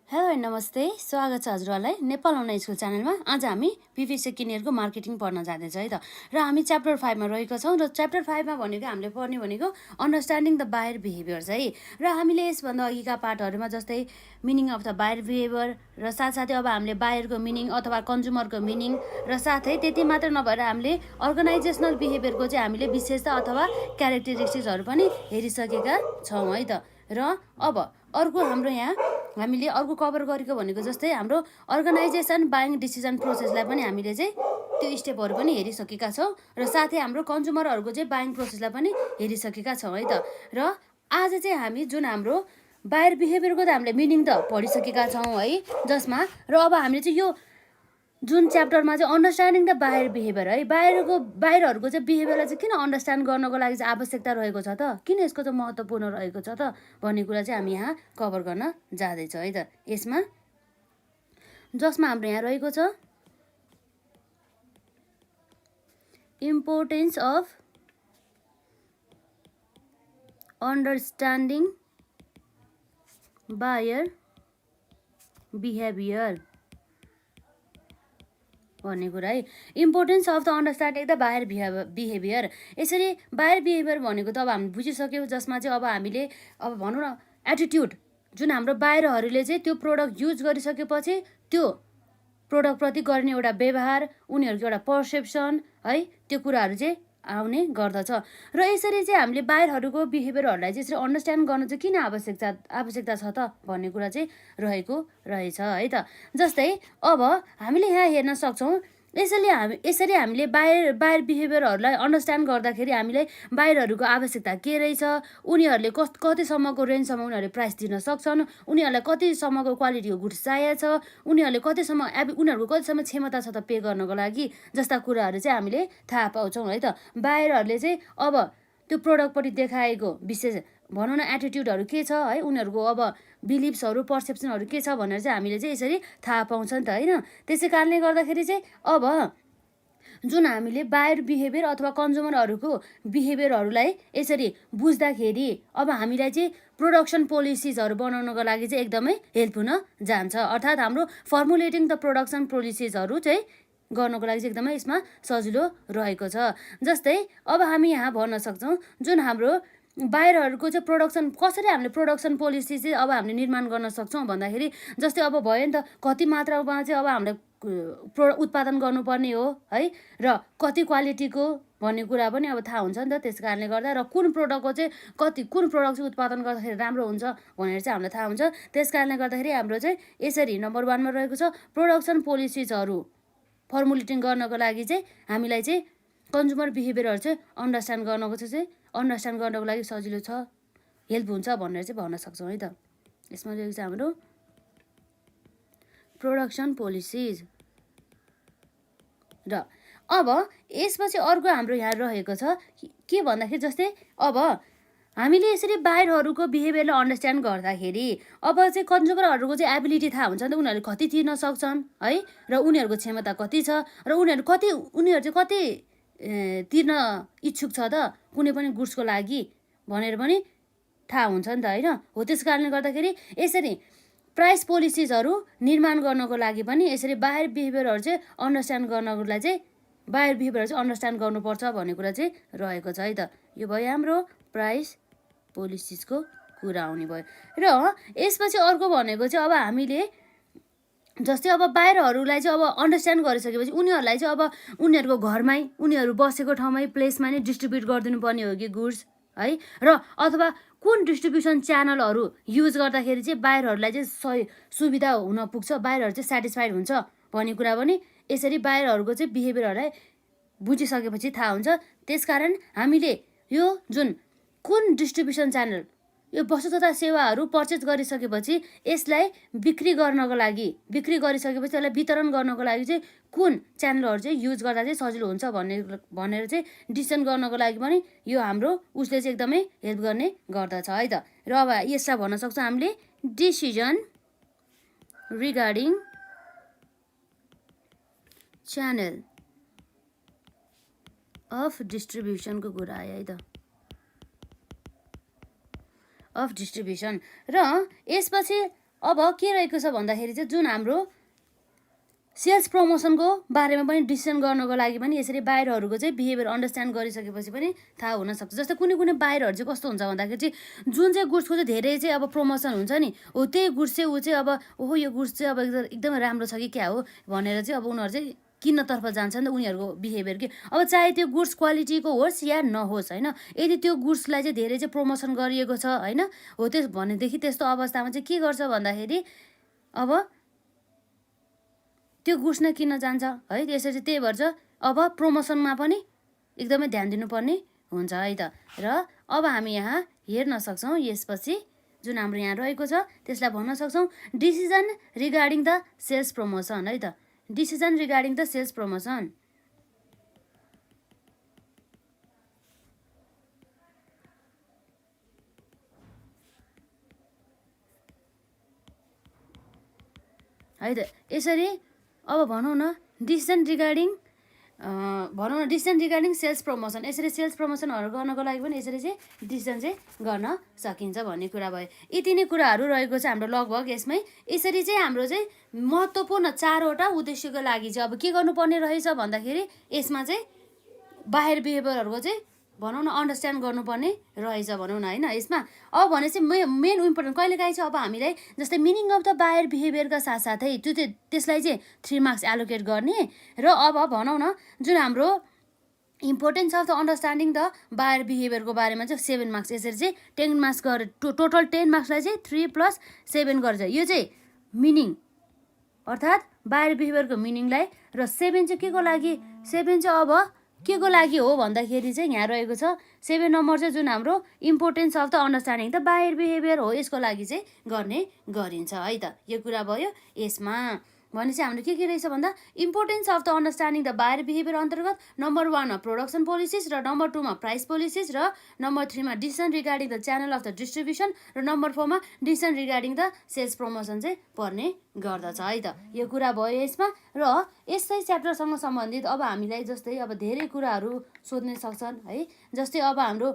Hello नमस्ते, स्वागत छ हजुरहरूलाई नेपाल अनलाइन स्कुल च्यानलमा। आज हामी BBS सेकेन्ड मार्केटिङ पढ्न जाँदैछ है त। र हामी च्याप्टर 5 मा रहेको छौँ र च्याप्टर 5 मा भनेको हामीले पढ्ने भनेको अन्डरस्ट्यान्डिङ द बायर बिहेभियर्स है। र हामीले यसभन्दा अघिका पार्टहरुमा जस्तै meaning of the buyer behaviour र साथसाथै अब हामीले बायरको मिनिङ अथवा कन्ज्युमरको मिनिङ र साथै त्यति मात्र नभएर हामीले अर्गनाइजेसनल बिहेभियरको चाहिँ हामीले विशेषता अथवा क्यारेक्टरिस्टिक्सहरु पनि हेरिसकेका छौँ है त। र अब अर्को हाम्रो यहाँ हामीले अर्को कभर गरेको भनेको जस्तै हाम्रो अर्गनाइजेसन बाइङ डिसिजन प्रोसेसलाई पनि हामीले चाहिँ त्यो स्टेपहरु पनि हेरिसकेका छौँ र साथै हाम्रो कन्ज्युमरहरुको चाहिँ बाइङ प्रोसेसलाई पनि हेरिसकेका छौँ है त। र आज चाहिँ हामी जुन हाम्रो बायर बिहेभियरको त हामीले मिनिङ त पढिसकेका छौँ है, जसमा र अब हामीले चाहिँ यो जुन च्याप्टरमा चाहिँ अन्डरस्ट्यान्डिङ द बायर बिहेभियर है, बायरहरुको चाहिँ बिहेभियरलाई चाहिँ किन अन्डरस्ट्यान्ड गर्नको लागि चाहिँ आवश्यकता रहेको छ त, किन यसको चाहिँ महत्त्वपूर्ण रहेको छ त भन्ने कुरा चाहिँ हामी यहाँ कभर गर्न जाँदैछौँ है त। यसमा जसमा हाम्रो यहाँ रहेको छ importance of understanding buyer behaviour भन्ने कुरा है। Importance of the understanding the buyer behaviour. यसरी बायर बिहेभियर भनेको त अब हामी बुझिसक्यौँ, जसमा चाहिँ अब हामीले अब भनौँ न एटिट्युड जुन हाम्रो बायरहरूले चाहिँ त्यो प्रोडक्ट युज गरिसकेपछि त्यो प्रोडक्टप्रति गर्ने एउटा व्यवहार, उनीहरूको एउटा पर्सेप्सन है, त्यो कुराहरू चाहिँ आउने गर्दछ। र यसरी चाहिँ हामीले बायरहरूको बिहेभियरहरूलाई चाहिँ यसरी अन्डरस्ट्यान्ड गर्न चाहिँ किन आवश्यकता छ त भन्ने कुरा चाहिँ रहेको रहेछ है त। जस्तै अब हामीले यहाँ हेर्न सक्छौँ, यसरी हामीले बायर बिहेभियरहरूलाई अन्डरस्ट्यान्ड गर्दाखेरि हामीलाई बायरहरूको आवश्यकता के रहेछ, उनीहरूले कतिसम्मको रेन्जसम्म उनीहरूले प्राइस दिन सक्छन्, उनीहरूलाई कतिसम्मको क्वालिटीको गुड्स चाहिएको छ, उनीहरूको कतिसम्म क्षमता छ त पे गर्नको लागि, जस्ता कुराहरू चाहिँ हामीले थाहा पाउँछौँ है त। बायरहरूले चाहिँ अब त्यो प्रोडक्टपट्टि देखाएको विशेष भनौँ न एटिट्युडहरू के छ है, उनीहरूको अब बिलिभ्सहरू पर्सेप्सनहरू के छ भनेर चाहिँ हामीले चाहिँ यसरी थाहा पाउँछ नि त होइन। त्यसै कारणले गर्दाखेरि चाहिँ अब जुन हामीले बायर बिहेभियर अथवा कन्ज्युमरहरूको बिहेभियरहरूलाई यसरी बुझ्दाखेरि अब हामीलाई चाहिँ प्रोडक्सन पोलिसिजहरू बनाउनको लागि चाहिँ एकदमै हेल्प हुन जान्छ। अर्थात् हाम्रो फर्मुलेटिङ द प्रोडक्सन पोलिसिजहरू चाहिँ गर्नको लागि चाहिँ एकदमै यसमा सजिलो रहेको छ। जस्तै अब हामी यहाँ भन्न सक्छौँ जुन हाम्रो बायरहरूको चाहिँ कसरी हामीले प्रोडक्सन पोलिसी चाहिँ अब हामीले निर्माण गर्न सक्छौँ भन्दाखेरि, जस्तै अब भयो नि त कति मात्रामा चाहिँ अब हामीले उत्पादन गर्नुपर्ने हो है, र कति क्वालिटीको भन्ने कुरा पनि अब थाहा हुन्छ नि त। त्यस कारणले गर्दा र कुन प्रोडक्टको चाहिँ कुन प्रोडक्ट चाहिँ उत्पादन गर्दाखेरि राम्रो हुन्छ भनेर चाहिँ हामीलाई थाहा हुन्छ। त्यस कारणले गर्दाखेरि हाम्रो चाहिँ यसरी नम्बर 1 मा रहेको छ प्रोडक्सन पोलिसिजहरू फर्मुलेटिङ गर्नको लागि चाहिँ हामीलाई चाहिँ कन्ज्युमर बिहेभियरहरू चाहिँ अन्डरस्ट्यान्ड गर्नको लागि सजिलो छ, हेल्प हुन्छ भनेर चाहिँ भन्न सक्छौँ है त। यसमा रहेको छ हाम्रो प्रोडक्सन पोलिसिज। र अब यसपछि अर्को हाम्रो यहाँ रहेको छ के भन्दाखेरि, जस्तै अब हामीले यसरी बायरहरूको बिहेभियरलाई अन्डरस्ट्यान्ड गर्दाखेरि अब चाहिँ कन्ज्युमरहरूको चाहिँ एबिलिटी थाहा हुन्छ नि त, उनीहरूले कति तिर्न सक्छन् है, र उनीहरूको क्षमता कति छ, र उनीहरू चाहिँ कति तिर्न इच्छुक छ त कुनै पनि गुड्सको लागि भनेर पनि थाहा हुन्छ नि त होइन हो। त्यस कारणले गर्दाखेरि यसरी प्राइस पोलिसिजहरू निर्माण गर्नको लागि पनि यसरी बायर बिहेभियरहरू चाहिँ अन्डरस्ट्यान्ड अन्डरस्ट्यान्ड गर्नुपर्छ भन्ने कुरा चाहिँ रहेको छ है त। यो भयो हाम्रो प्राइस पोलिसिजको कुरा आउने भयो। र यसपछि अर्को भनेको चाहिँ अब हामीले जस्तै अब बायरहरूलाई चाहिँ अब अन्डरस्ट्यान्ड गरिसकेपछि उनीहरूलाई चाहिँ अब उनीहरूको घरमै, उनीहरू बसेको ठाउँमै, प्लेसमा नै डिस्ट्रिब्युट गरिदिनु पर्ने हो कि गुड्स है, र अथवा कुन डिस्ट्रिब्युसन च्यानलहरू युज गर्दाखेरि चाहिँ बायरहरूलाई चाहिँ सही सुविधा हुन पुग्छ, बायरहरू चाहिँ सेटिस्फाइड हुन्छ भन्ने कुरा पनि यसरी बायरहरूको चाहिँ बिहेभियरहरूलाई बुझिसकेपछि थाहा हुन्छ। त्यसकारण हामीले यो जुन कुन डिस्ट्रिब्युसन च्यानल यो वस्तु तथा सेवाहरू पर्चेज गरिसकेपछि यसलाई बिक्री गरिसकेपछि त्यसलाई वितरण गर्नको लागि चाहिँ कुन च्यानलहरू चाहिँ युज गर्दा चाहिँ सजिलो हुन्छ भनेर चाहिँ डिसिजन गर्नको लागि पनि यो हाम्रो उसले चाहिँ एकदमै हेल्प गर्ने गर्दछ है त। र अब यसलाई भन्न सक्छौँ हामीले डिसिजन रिगार्डिङ च्यानल अफ डिस्ट्रिब्युसनको कुरा आयो है त। Of distribution. र यसपछि अब के रहेको छ भन्दाखेरि चाहिँ जुन हाम्रो सेल्स प्रमोसनको बारेमा पनि डिसिसन गर्नको लागि पनि यसरी बाहिरहरूको चाहिँ बिहेभियर अन्डरस्ट्यान्ड गरिसकेपछि पनि थाहा हुनसक्छ। जस्तै कुनै बाहिरहरू चाहिँ कस्तो हुन्छ भन्दाखेरि चाहिँ जुन चाहिँ गुड्सको चाहिँ धेरै चाहिँ अब प्रमोसन हुन्छ नि, हो त्यही गुड्स चाहिँ ऊ चाहिँ अब ओहो यो गुड्स चाहिँ अब एकदमै राम्रो छ कि क्या हो भनेर चाहिँ अब उनीहरू चाहिँ किन्नतर्फ जान्छ नि त उनीहरूको बिहेभियर कि अब चाहे त्यो गुड्स क्वालिटीको होस् या नहोस् होइन, यदि त्यो गुड्सलाई चाहिँ धेरै चाहिँ प्रमोसन गरिएको छ होइन, हो त्यो भनेदेखि त्यस्तो अवस्थामा चाहिँ के गर्छ भन्दाखेरि अब त्यो गुड्स नै किन्न जान्छ है। त्यसरी त्यही भएर अब प्रमोसनमा पनि एकदमै ध्यान दिनुपर्ने हुन्छ है त। र अब हामी यहाँ हेर्न सक्छौँ यसपछि जुन हाम्रो यहाँ रहेको छ त्यसलाई भन्न सक्छौँ decision regarding the sales promotion है त। Decision regarding the sales promotion है त। यसरी अब भनौँ न डिसिजन रिगार्डिङ सेल्स प्रमोसन, यसरी सेल्स प्रमोसनहरू गर्नको लागि पनि यसरी चाहिँ डिसिजन चाहिँ गर्न सकिन्छ भन्ने कुरा भयो। यति नै कुराहरू रहेको छ हाम्रो लगभग यसमै। यसरी चाहिँ हाम्रो चाहिँ महत्त्वपूर्ण 4वटा उद्देश्यको लागि चाहिँ अब के गर्नुपर्ने रहेछ भन्दाखेरि यसमा चाहिँ बाहिर बिहेभियरहरूको चाहिँ भनौँ न अन्डरस्ट्यान्ड गर्नुपर्ने रहेछ भनौँ न होइन। यसमा अब भने चाहिँ मेन इम्पोर्टेन्ट कहिलेकाहीँ चाहिँ अब हामीलाई जस्तै मिनिङ अफ द बाहिर बिहेभियरका साथसाथै त्यसलाई चाहिँ 3 मार्क्स एलोकेट गर्ने र अब भनौँ न जुन हाम्रो importance of the understanding the बाहिर बिहेभियरको बारेमा चाहिँ 7 मार्क्स, यसरी चाहिँ 10 मार्क्स गरेर टोटल 10 मार्क्सलाई चाहिँ 3 + 7 गर्छ। यो चाहिँ मिनिङ अर्थात् बाहिर बिहेभियरको मिनिङलाई र 7 चाहिँ के को लागि, 7 चाहिँ अब के को लागि हो भन्दाखेरि चाहिँ यहाँ रहेको छ 7 नम्बर चाहिँ जुन हाम्रो importance of the understanding the बाहिर बिहेभियर हो यसको लागि चाहिँ गर्ने गरिन्छ है त। यो कुरा भयो यसमा। भनेपछि हाम्रो के रहेछ भन्दा importance of the understanding the बाहिर बिहेभियर अन्तर्गत नम्बर 1 मा प्रोडक्सन पोलिसिस र नम्बर 2 मा प्राइस पोलिसिस र नम्बर 3 मा decision regarding the channel of the distribution र नम्बर 4 मा decision regarding the sales promotion चाहिँ पर्ने गर्दछ है त। यो कुरा भयो यसमा। र यसै च्याप्टरसँग सम्बन्धित अब हामीलाई जस्तै अब धेरै कुराहरू सोध्न सक्छन् है। जस्तै अब हाम्रो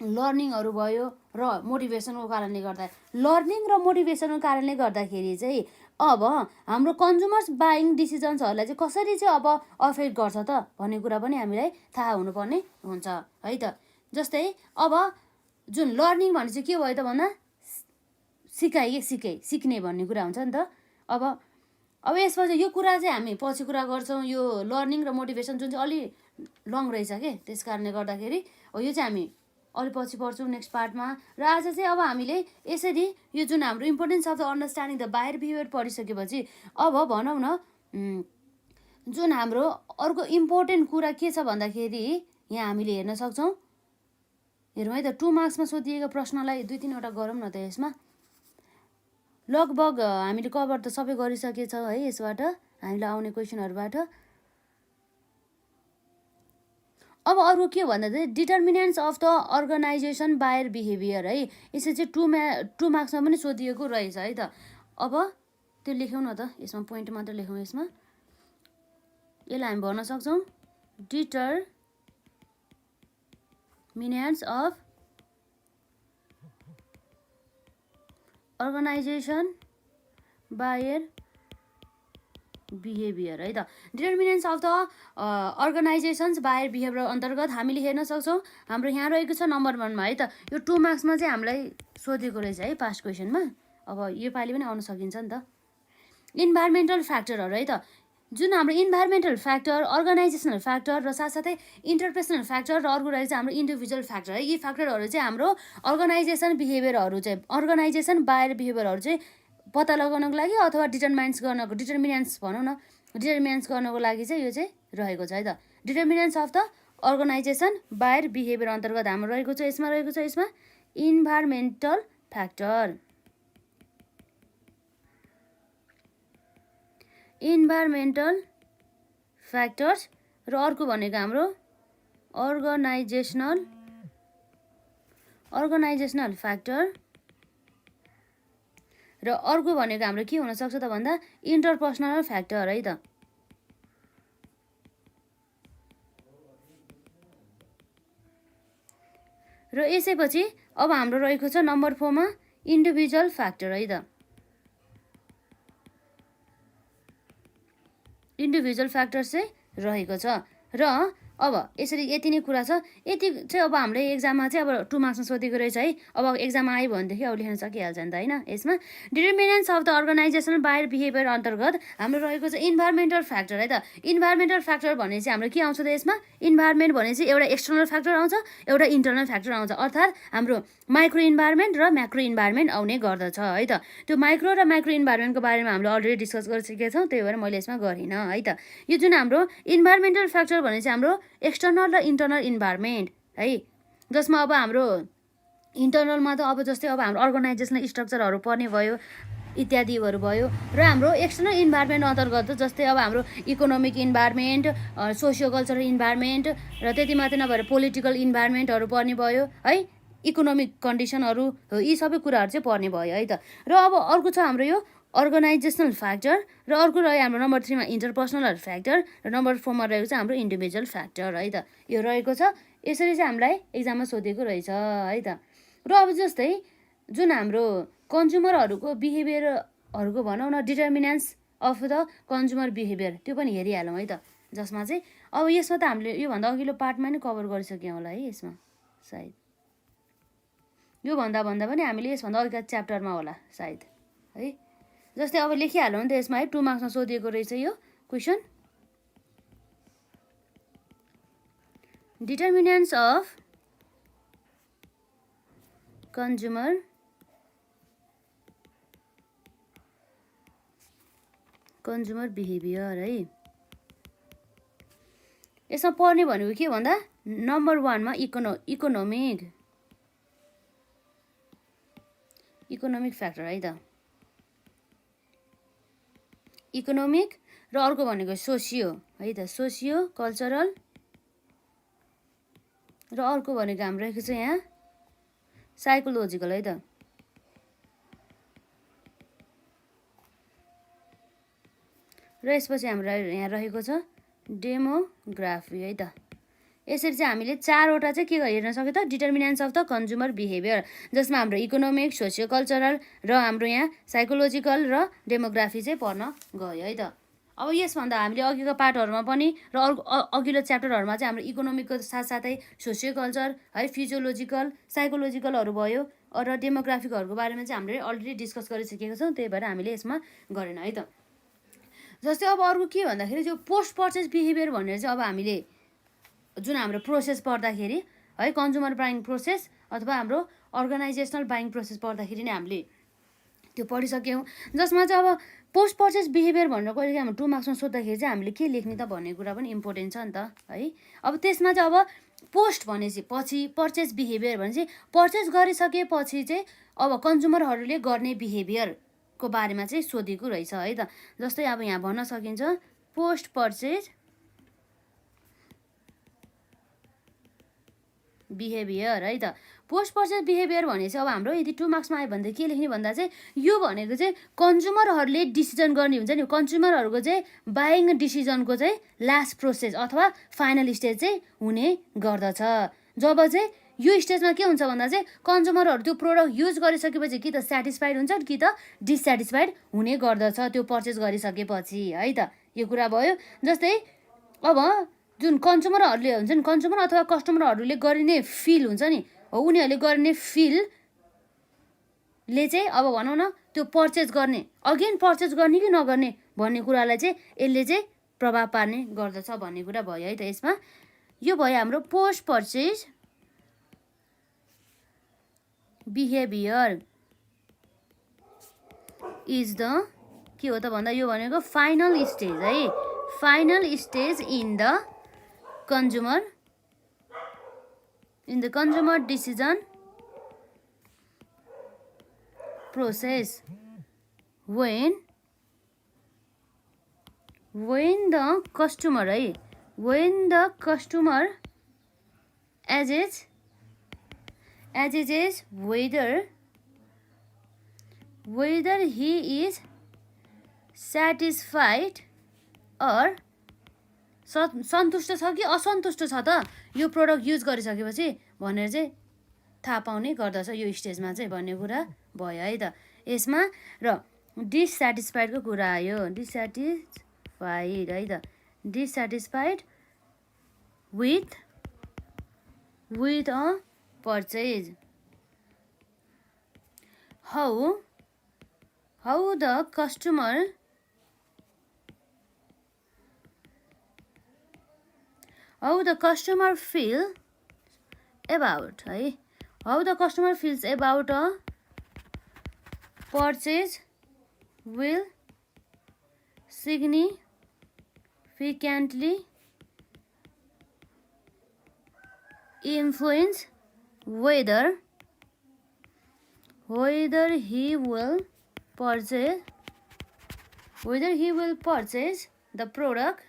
लर्निङहरू भयो र मोटिभेसनको कारणले गर्दा लर्निङ र मोटिभेसनको कारणले गर्दाखेरि चाहिँ अब हाम्रो कन्ज्युमर्स बाइङ डिसिजन्सहरूलाई चाहिँ कसरी चाहिँ अब अफेक्ट गर्छ त भन्ने कुरा पनि हामीलाई थाहा हुनुपर्ने हुन्छ है त। जस्तै अब जुन लर्निङ भने चाहिँ के भयो त भन्दा सिक्ने भन्ने कुरा हुन्छ नि त। अब यसमा चाहिँ यो कुरा चाहिँ हामी पछि कुरा गर्छौँ। यो लर्निङ र मोटिभेसन जुन चाहिँ अलि लङ रहेछ के, त्यस कारणले गर्दाखेरि यो चाहिँ हामी अलि पछि पढ्छौँ नेक्स्ट पार्टमा। र आज चाहिँ अब हामीले यसरी यो जुन हाम्रो importance of the understanding the बाहिर बिहेभियर पढिसकेपछि अब भनौँ न जुन हाम्रो अर्को इम्पोर्टेन्ट कुरा के छ भन्दाखेरि यहाँ हामीले हेर्न सक्छौँ। हेरौँ है त 2 मार्क्समा सोधिएको प्रश्नलाई 2-3वटा गरौँ न त। यसमा लगभग हामीले कभर त सबै गरिसकेछौँ है यसबाट हामीलाई आउने क्वेसनहरूबाट। अब अरू के भन्दा चाहिँ डिटर्मिनेन्ट्स अफ द अर्गनाइजेसन बाहिर बिहेभियर है, यसरी चाहिँ 2 मार्क्समा पनि सोधिएको रहेछ है त। अब त्यो लेखौँ न त, यसमा पोइन्ट मात्र लेखौँ। यसमा यसलाई हामी भन्न सक्छौँ डिटर्मिनेन्ट्स अफ अर्गनाइजेसन बाहिर बिहेभियर है त। डिटर्मिनेन्ट्स अफ द अर्गनाइजेसन्स बाहिर बिहेभियर अन्तर्गत हामीले हेर्न सक्छौँ हाम्रो यहाँ रहेको छ नम्बर 1 मा है त। यो 2 मार्क्समा चाहिँ हामीलाई सोधेको रहेछ है पास्ट क्वेसनमा। अब यो पालि पनि आउन सकिन्छ नि त। इन्भाइरोमेन्टल फ्याक्टरहरू है त। जुन हाम्रो इन्भाइरोमेन्टल फ्याक्टर, अर्गनाइजेसनल फ्याक्टर र साथसाथै इन्टरपेर्सनल फ्याक्टर र अर्को रहेछ हाम्रो इन्डिभिजुअल फ्याक्टर है। यी फ्याक्टरहरू चाहिँ हाम्रो अर्गनाइजेसन बिहेभियरहरू चाहिँ अर्गनाइजेसन बाहिर बिहेभियरहरू चाहिँ पत्ता लगाउनको लागि अथवा डिटर्मिनेन्ट्स भनौँ न डिटर्मिनेन्ट्स गर्नको लागि चाहिँ यो चाहिँ रहेको छ है त। डिटर्मिनेन्ट्स अफ द अर्गनाइजेसन बाहिर बिहेभियर अन्तर्गत हाम्रो रहेको छ यसमा इन्भाइरोमेन्टल फ्याक्टर, इन्भाइरोमेन्टल फ्याक्टर्स र अर्को भनेको हाम्रो अर्गनाइजेसनल फ्याक्टर र अर्को भनेको हाम्रो के हुनसक्छ त भन्दा इन्टरपर्सनल फ्याक्टर है त। र यसैपछि अब हाम्रो रहेको छ नम्बर 4 मा इन्डिभिजुअल फ्याक्टर है त। इन्डिभिजुअल फ्याक्टर्स चाहिँ रहेको छ। र अब यसरी यति नै कुरा छ। यति चाहिँ अब हामीले एक्जाममा चाहिँ अब 2 मार्क्समा सोधेको रहेछ है। अब एक्जाम आयो भनेदेखि अब लेख्न सकिहाल्छ नि त हैन। यसमा determinants of the organisational buyer behaviour अन्तर्गत हाम्रो रहेको छ इन्भाइरोमेन्टल फ्याक्टर है त। इन्भाइरोमेन्टल फ्याक्टर भने चाहिँ हाम्रो के आउँछ त यसमा? इन्भाइरोमेन्ट भने चाहिँ एउटा एक्सटर्नल फ्याक्टर आउँछ, एउटा इन्टर्नल फ्याक्टर आउँछ। अर्थात् हाम्रो माइक्रो इन्भाइरोमेन्ट र म्याक्रो इन्भाइरोमेन्ट आउने गर्दछ है त। त्यो माइक्रो र माइक्रो इन्भाइरोमेन्टको बारेमा हामीले अलरेडी डिस्कस गरिसकेका छौँ, त्यही भएर मैले यसमा गरिनँ है त। यो जुन हाम्रो इन्भाइरोमेन्टल फ्याक्टर भने चाहिँ हाम्रो एक्सटर्नल र इन्टर्नल इन्भाइरोमेन्ट है, जसमा अब हाम्रो इन्टर्नलमा त अब जस्तै अब हाम्रो अर्गनाइजेसनल स्ट्रक्चरहरू पर्ने भयो इत्यादिहरू भयो। र हाम्रो एक्सटर्नल इन्भाइरोमेन्ट अन्तर्गत जस्तै अब हाम्रो economic environment, socio cultural environment र त्यति मात्रै नभएर पोलिटिकल इन्भाइरोमेन्टहरू पर्ने भयो है, इकोनोमिक कन्डिसनहरू, यी सबै कुराहरू चाहिँ पर्ने भयो है त। र अब अर्को छ हाम्रो यो अर्गनाइजेसनल फ्याक्टर, र अर्को रह्यो हाम्रो नम्बर 3 मा इन्टरपर्सनल फ्याक्टर, र नम्बर 4 मा रहेको छ हाम्रो इन्डिभिजुअल फ्याक्टर है त। यो रहेको छ। यसरी चाहिँ हामीलाई एक्जाममा सोधेको रहेछ है त। र अब जस्तै जुन हाम्रो कन्ज्युमरहरूको बिहेभियरहरूको भनौँ न determinants of the consumer behaviour, त्यो पनि हेरिहालौँ है त। जसमा चाहिँ अब यसमा त हामीले योभन्दा अघिल्लो पार्टमा नै कभर गरिसक्यौँ होला है यसमा सायद। योभन्दा पनि हामीले यसभन्दा अघिका च्याप्टरमा होला सायद है। जस्तै अब लेखिहालौँ नि त यसमा है, 2 मार्क्समा सोधिएको रहेछ यो question. Determinants of consumer behaviour है। यसमा पर्ने भनेको के भन्दा नम्बर 1 मा इकोनोमिक फ्याक्टर है त। इकोनोमिक र अर्को भनेको सोसियो है त, सोसियो कल्चरल, र अर्को भनेको हाम्रो रहेको छ यहाँ साइकोलोजिकल है त। र यसपछि हाम्रो यहाँ रहेको छ डेमोग्राफी है त। यसरी चाहिँ हामीले 4 वटा चाहिँ के हेर्न सक्यो त determinants of the consumer behaviour, जसमा हाम्रो इकोनोमिक, सोसियो कल्चरल र हाम्रो यहाँ साइकोलोजिकल र डेमोग्राफी चाहिँ पर्न गयो है त। अब यसभन्दा हामीले अघिको पार्टहरूमा पनि र अघिल्लो च्याप्टरहरूमा चाहिँ हाम्रो इकोनोमिकको साथसाथै सोसियो कल्चर है, फिजियोलोजिकल, साइकोलोजिकलहरू भयो र डेमोग्राफिकहरूको बारेमा चाहिँ हामीले अलरेडी डिस्कस गरिसकेका छौँ, त्यही भएर हामीले यसमा गरेन है त। जस्तै अब अर्को के भन्दाखेरि जो पोस्ट पर्चेस बिहेभियर भनेर चाहिँ अब हामीले जुन हाम्रो प्रोसेस पढ्दाखेरि है, कन्ज्युमर बाइङ प्रोसेस अथवा हाम्रो अर्गनाइजेसनल बाइङ प्रोसेस पढ्दाखेरि नै हामीले त्यो पढिसक्यौँ। जसमा चाहिँ अब पोस्ट पर्चेस बिहेभियर भनेर कहिले हाम्रो 2 मार्क्समा सोद्धाखेरि चाहिँ हामीले के लेख्ने त भन्ने कुरा पनि इम्पोर्टेन्ट छ नि त है। अब त्यसमा चाहिँ अब पोस्ट भनेपछि पछि, पर्चेस बिहेभियर भनेपछि पर्चेस गरिसकेपछि चाहिँ अब कन्ज्युमरहरूले गर्ने बिहेभियरको बारेमा चाहिँ सोधेको रहेछ है त। जस्तै अब यहाँ भन्न सकिन्छ पोस्ट पर्चेस बिहेभियर है त। पोस्ट पर्चेस बिहेभियर भनेपछि अब हाम्रो यदि 2 मार्क्समा आयो भने के लेख्ने भन्दा चाहिँ यो भनेको चाहिँ कन्ज्युमरहरूले डिसिजन गर्ने हुन्छ नि, कन्ज्युमरहरूको चाहिँ बाइङ डिसिजनको चाहिँ लास्ट प्रोसेस अथवा फाइनल स्टेज चाहिँ हुने गर्दछ। जब चाहिँ यो स्टेजमा के हुन्छ भन्दा चाहिँ कन्ज्युमरहरू त्यो प्रोडक्ट युज गरिसकेपछि कि त सेटिस्फाइड हुन्छ कि त डिससेटिस्फाइड हुने गर्दछ त्यो पर्चेस गरिसकेपछि है त। यो कुरा भयो। जस्तै अब जुन कन्ज्युमरहरूले हुन्छ नि, कन्ज्युमर अथवा कस्टमरहरूले गरिने फिल हुन्छ नि, उनीहरूले गर्ने फिलले चाहिँ अब भनौँ न त्यो पर्चेस गर्ने, अगेन पर्चेस गर्ने कि नगर्ने भन्ने कुरालाई चाहिँ यसले चाहिँ प्रभाव पार्ने गर्दछ भन्ने कुरा भयो है त। यसमा यो भयो हाम्रो post purchase behaviour is the के हो त भन्दा यो भनेको फाइनल स्टेज है, final stage in the consumer decision process when the customer assesses whether he is satisfied or सन्तुष्ट छ कि असन्तुष्ट छ त यो प्रोडक्ट युज गरिसकेपछि भनेर चाहिँ थाहा पाउने गर्दछ यो स्टेजमा चाहिँ भन्ने कुरा भयो है त। यसमा र डिससेटिस्फाइडको कुरा आयो, डिससेटिस्फाइड डिसस्याटिस्फाइड है त डिसस्याटिस्फाइड with a purchase. How the customer feel about है how the customer feels about a purchase will significantly influence whether he will purchase the product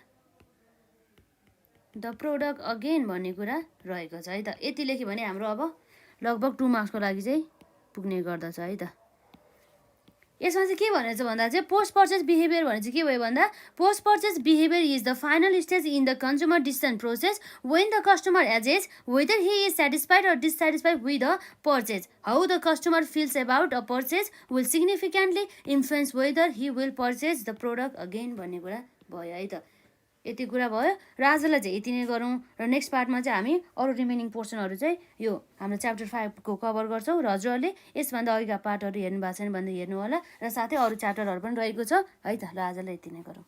again भन्ने कुरा रहेको छ है त। यति लेख्यो भने हाम्रो अब लगभग 2 मार्क्सको लागि चाहिँ पुग्ने गर्दछ है त। यसमा चाहिँ के भनेछ भन्दा चाहिँ पोस्ट पर्चेज बिहेभियर भने चाहिँ के भयो भन्दा post purchase behaviour is the final stage in the consumer decision process when the customer assesses whether he is satisfied or dissatisfied with a purchase. How the customer feels about a purchase will significantly influence whether he will purchase the product again भन्ने कुरा भयो है त। यति कुरा भयो र आजलाई चाहिँ यति नै गरौँ र नेक्स्ट पार्टमा चाहिँ हामी अरू रिमेनिङ पोर्सनहरू चाहिँ यो हाम्रो च्याप्टर 5 को कभर गर्छौँ र हजुरहरूले यसभन्दा अघिका पार्टहरू हेर्नु भएको छैन भने हेर्नु होला र साथै अरू च्याप्टरहरू पनि रहेको छ है त। ल आजलाई यति नै गरौँ।